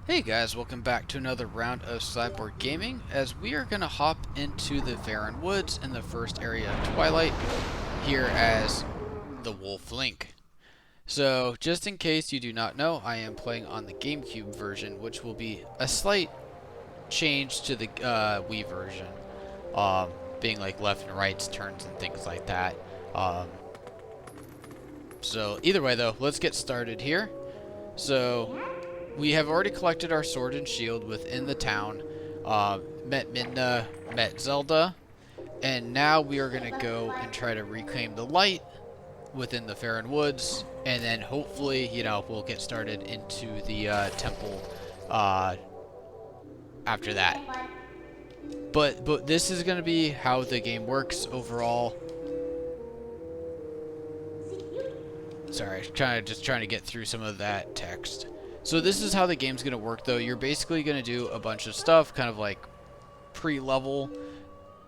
Hey guys, welcome back to another round of Sideboard Gaming, as we are going to hop into the Faron Woods in the first area of Twilight, here as the Wolf Link. So, just in case you do not know, I am playing on the Gamecube version, which will be a slight change to the Wii version, being like left and right turns and things like that. So, either way though, let's get started here. So, we have already collected our sword and shield within the town, met Midna, met Zelda, and now we are going to go and try to reclaim the light within the Faron Woods, and then hopefully, we'll get started into the temple after that. But this is going to be how the game works overall. Sorry, just trying to get through some of that text. So this is how the game's going to work, though. You're basically going to do a bunch of stuff, kind of like pre-level,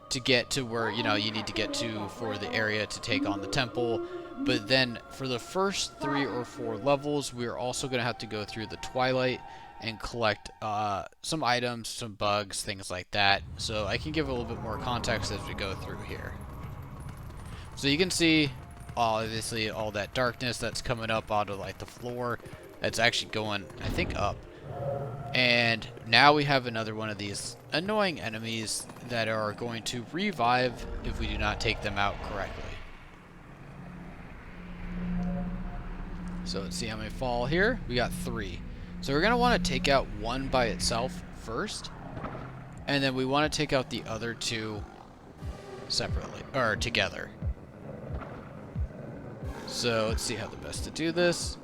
to get to where, you need to get to for the area to take on the temple. But then for the first 3 or 4 levels, we're also going to have to go through the Twilight and collect some items, some bugs, things like that. So I can give a little bit more context as we go through here. So you can see, obviously, all that darkness that's coming up onto like the floor. It's actually going, I think, up. And now we have another one of these annoying enemies that are going to revive if we do not take them out correctly. So let's see how many fall here. We got 3. So we're going to want to take out one by itself first. And then we want to take out the other 2 separately, or together. So let's see how the best to do this.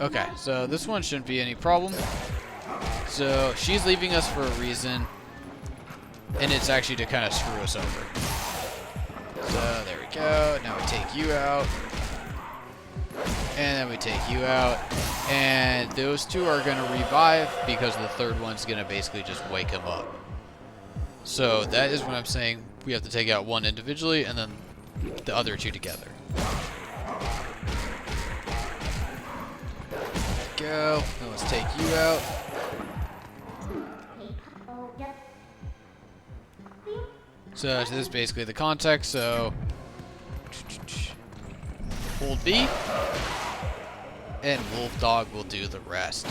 Okay, so this one shouldn't be any problem. So she's leaving us for a reason, and it's actually to kind of screw us over. So there we go. Now we take you out, and then we take you out, and those 2 are going to revive because the third one's going to basically just wake them up. So that is what I'm saying. We have to take out one individually, and then the other 2 together. Go. Now let's take you out. So this is basically the context. So hold B, and Wolf Dog will do the rest.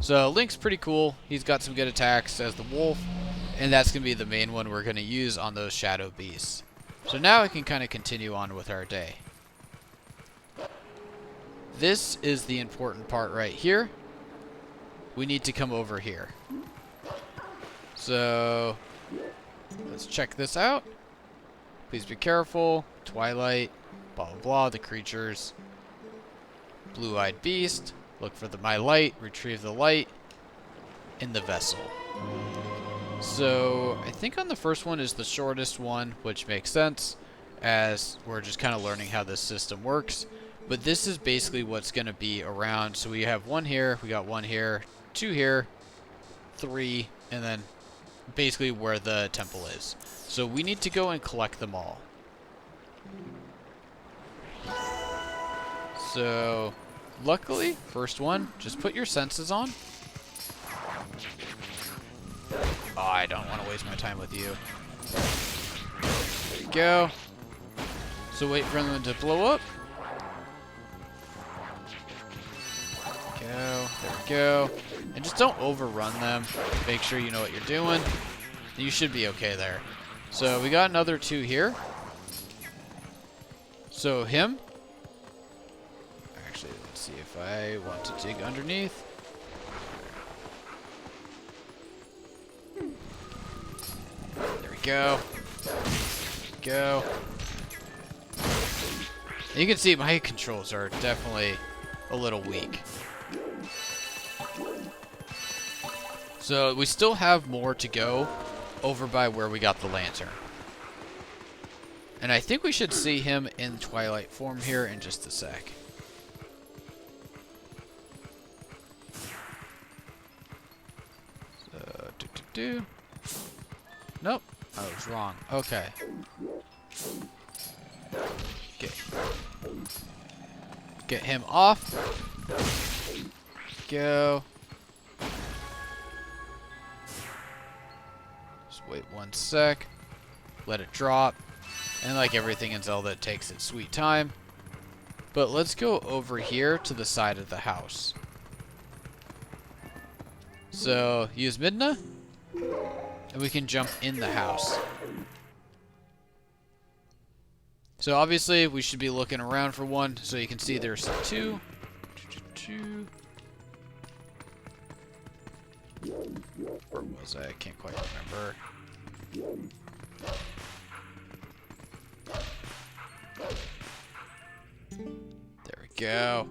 So Link's pretty cool. He's got some good attacks as the wolf, and that's gonna be the main one we're gonna use on those shadow beasts. So now we can kind of continue on with our day. This is the important part right here. We need to come over here. So let's check this out. Please be careful. Twilight, blah blah blah, the creatures. Blue-eyed beast. Look for my light, retrieve the light in the vessel. So I think on the first one is the shortest one, which makes sense as we're just kind of learning how this system works. But this is basically what's going to be around. So we have 1 here, we got 1 here, 2 here, 3, and then basically where the temple is. So we need to go and collect them all. So luckily, first one, just put your senses on. Oh, I don't want to waste my time with you. There you go. So wait for them to blow up. There we go. And just don't overrun them. Make sure you know what you're doing. You should be okay there. So we got another 2 here. So him. Actually, let's see if I want to dig underneath. There we go. Go. And you can see my controls are definitely a little weak. So we still have more to go over by where we got the lantern. And I think we should see him in Twilight form here in just a sec. So, Nope, I was wrong. Okay. Get him off. go. Just wait 1 sec. Let it drop. And like everything in Zelda, it takes its sweet time. But let's go over here to the side of the house. So, use Midna. And we can jump in the house. So obviously, we should be looking around for one. So you can see there's 2. Where was I? I can't quite remember. There we go.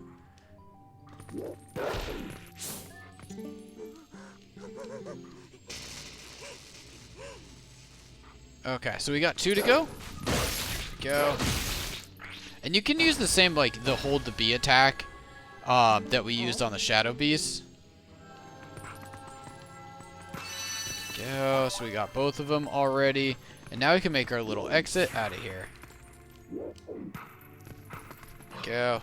Okay, so we got 2 to go. Go. And you can use the same, like, the hold the B attack that we used on the Shadow Beast. Go. So we got both of them already. And now we can make our little exit out of here. Go.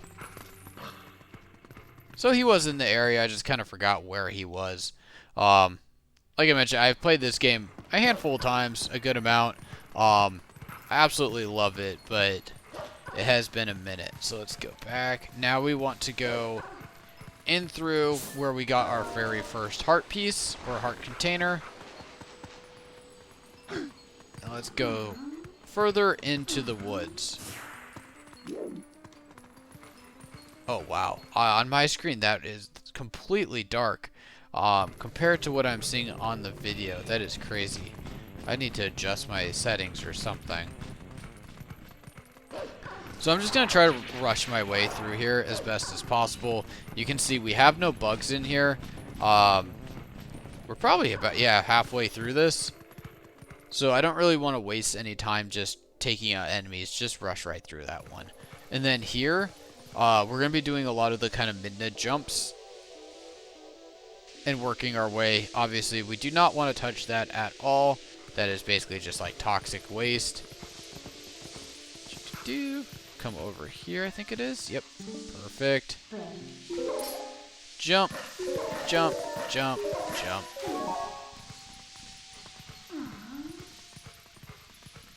So he was in the area. I just kind of forgot where he was. Like I mentioned, I've played this game a handful of times, a good amount. I absolutely love it, but it has been a minute. So let's go back. Now we want to go in through where we got our very first heart piece, or heart container. And let's go further into the woods. Oh, wow. On my screen, that is completely dark. Compared to what I'm seeing on the video, that is crazy. I need to adjust my settings or something. So I'm just going to try to rush my way through here as best as possible. You can see we have no bugs in here. We're probably about, halfway through this. So I don't really want to waste any time just taking out enemies. Just rush right through that one. And then here, we're going to be doing a lot of the kind of mid jumps. And working our way. Obviously, we do not want to touch that at all. That is basically just like toxic waste. Come over here, I think it is. Yep. Perfect. Jump. Jump. Jump. Jump.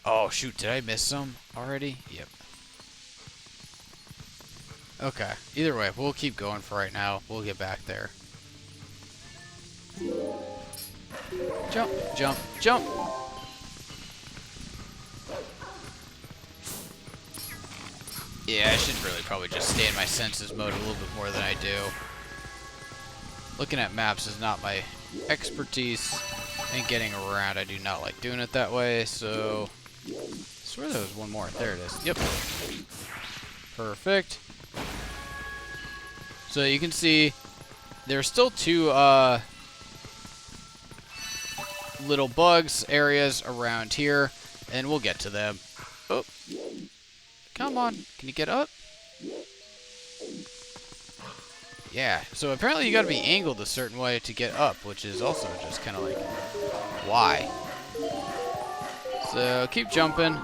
Oh, shoot. Did I miss some already? Yep. Okay. Either way, we'll keep going for right now. We'll get back there. Jump, jump, jump. Yeah, I should really probably just stay in my senses mode a little bit more than I do. Looking at maps is not my expertise, and getting around, I do not like doing it that way, so... I swear there was one more. There it is. Yep. Perfect. So you can see there's still 2, little bugs areas around here, and we'll get to them. Oh, come on, can you get up? Yeah, so apparently you gotta be angled a certain way to get up, which is also just kind of like, why? So keep jumping.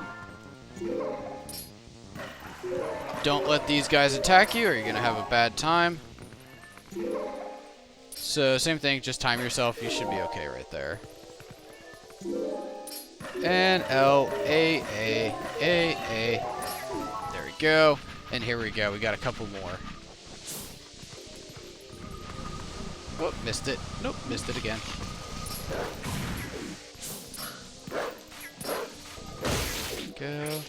Don't let these guys attack you or you're gonna have a bad time. So same thing, just time yourself, you should be okay right there. And L, A, A, A, A. There we go. And here we go. We got a couple more. Whoop, missed it. Nope, missed it again. Go.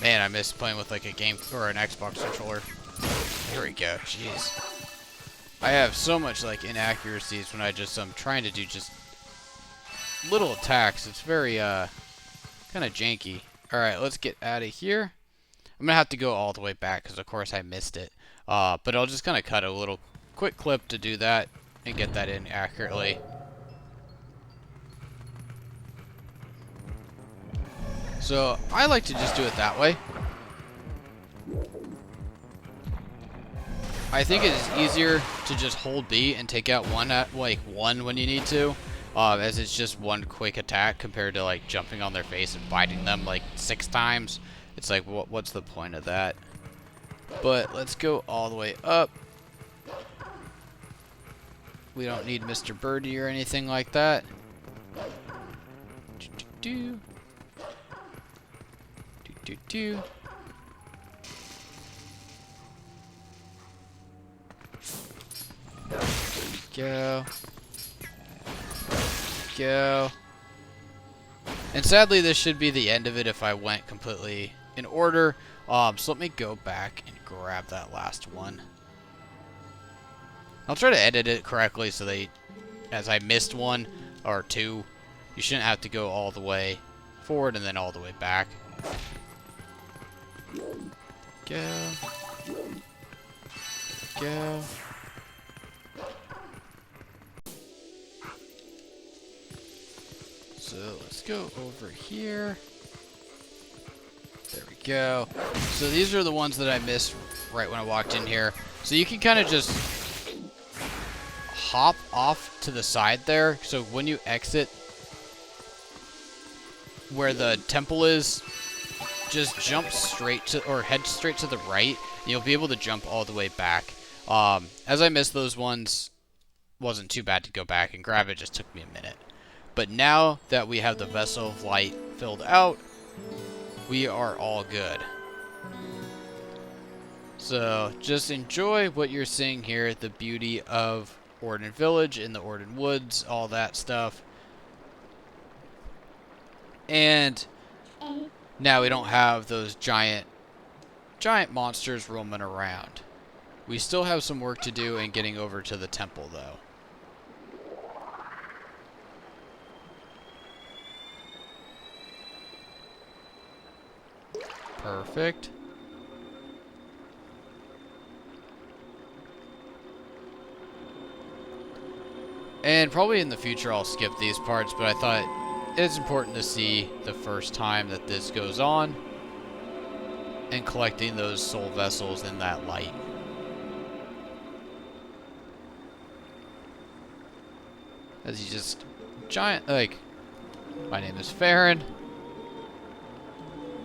Man, I miss playing with like a game or an Xbox controller. Here we go. Jeez. I have so much like inaccuracies when I just trying to do just little attacks. It's very kind of janky. All right, let's get out of here. I'm gonna have to go all the way back because of course I missed it. But I'll just kind of cut a little quick clip to do that and get that in accurately. So I like to just do it that way. I think it is easier to just hold B and take out one when you need to, as it's just one quick attack compared to like jumping on their face and biting them like 6 times. It's like, what's the point of that? But let's go all the way up. We don't need Mr. Birdie or anything like that. Do. Go. Go. And sadly, this should be the end of it if I went completely in order. So let me go back and grab that last one. I'll try to edit it correctly so as I missed one or two, you shouldn't have to go all the way forward and then all the way back. Go. Go. So let's go over here. There we go. So these are the ones that I missed right when I walked in here. So you can kind of just hop off to the side there. So when you exit where the temple is, just jump straight to, or head straight to the right. And you'll be able to jump all the way back. As I missed those ones, wasn't too bad to go back and grab it. Just took me a minute. But now that we have the Vessel of Light filled out, we are all good. So just enjoy what you're seeing here, the beauty of Orden Village and the Orden Woods, all that stuff. And now we don't have those giant monsters roaming around. We still have some work to do in getting over to the temple, though. Perfect. And probably in the future I'll skip these parts, but I thought it's important to see the first time that this goes on and collecting those soul vessels in that light. As you just giant, like, my name is Faron.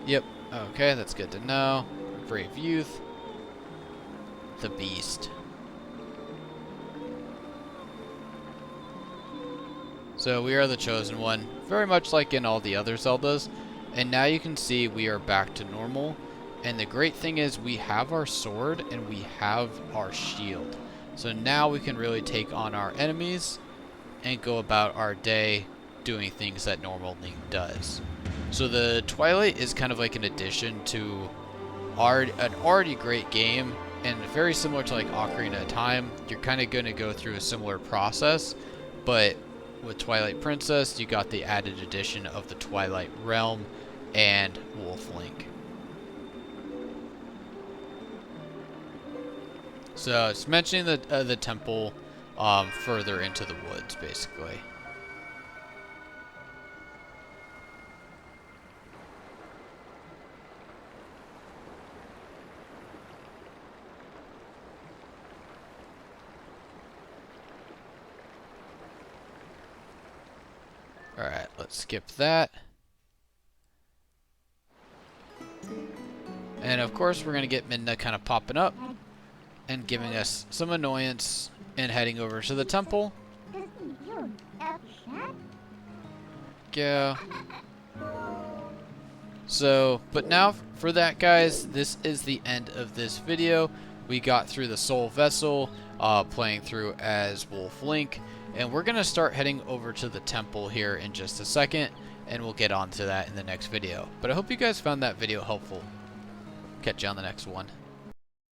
Yep. Okay, that's good to know. Brave youth. The beast. So we are the chosen one, very much like in all the other Zeldas. And now you can see we are back to normal. And the great thing is we have our sword and we have our shield. So now we can really take on our enemies and go about our day doing things that normal Link does. So the Twilight is kind of like an addition to an already great game, and very similar to like Ocarina of Time. You're kind of going to go through a similar process, but with Twilight Princess, you got the added addition of the Twilight Realm and Wolf Link. So it's mentioning the temple further into the woods, basically. Alright, let's skip that. And of course we're going to get Midna kind of popping up and giving us some annoyance and heading over to the temple. Go. So, but now for that, guys, this is the end of this video. We got through the Soul Vessel, playing through as Wolf Link, and we're going to start heading over to the temple here in just a second, and we'll get on to that in the next video. But I hope you guys found that video helpful. Catch you on the next one.